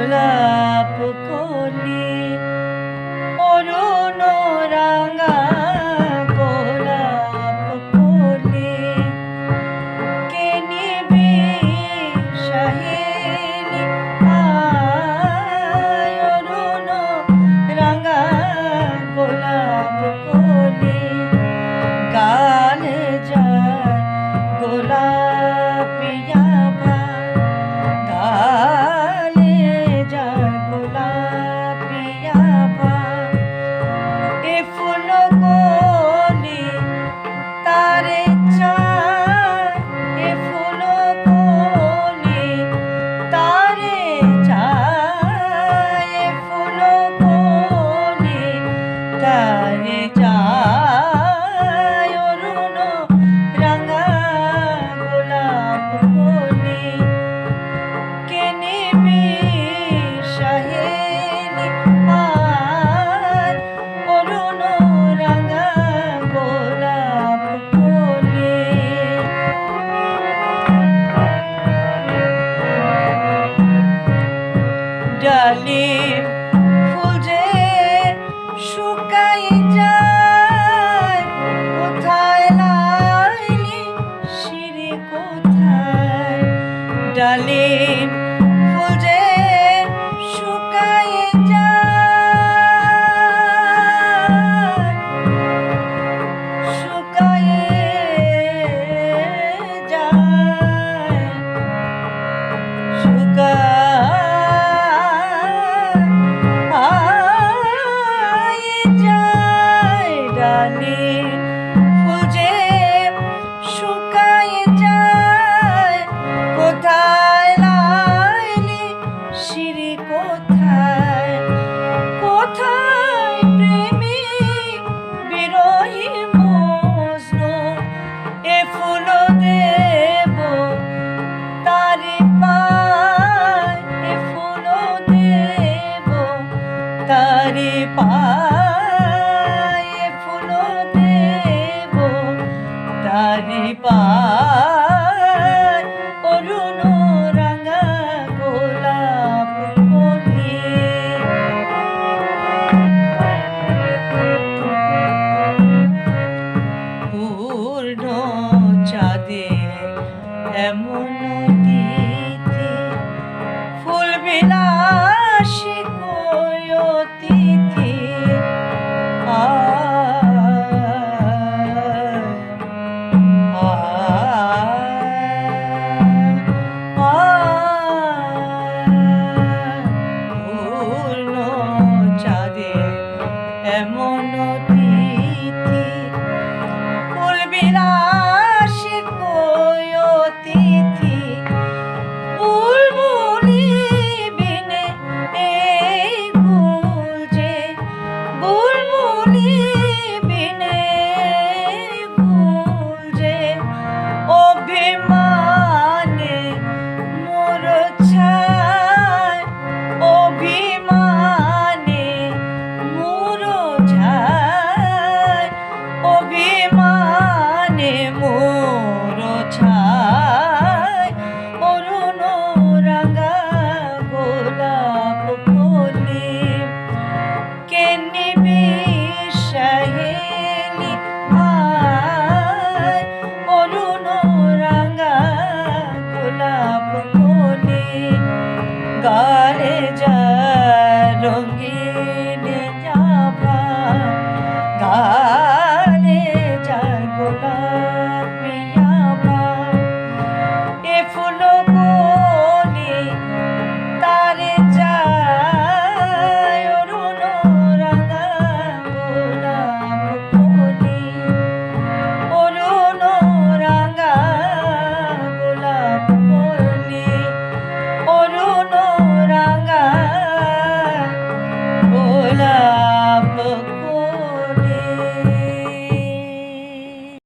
গোলাপ কলি অরুণ রাঙা গোলাপ কলি কে নিবে সাহেলি অরুণ রাঙা গোলাপ কলি গালে যায় গোলাপিয়া ডালিম ফুল যে শুকাই যায় কোথায় লাইলি শিরি কোথায় ডালিম ফুল যে শুকাই যায় শুকাই যায় শুকাই ফুল যে শুকায় যায় কোথায় লাইলি শিরি কোথায় কোথায় প্রেমিক বিরহী মজনু এ ফুল দেব তারি পায় এ ফুল দেব তারি পায় তারি পা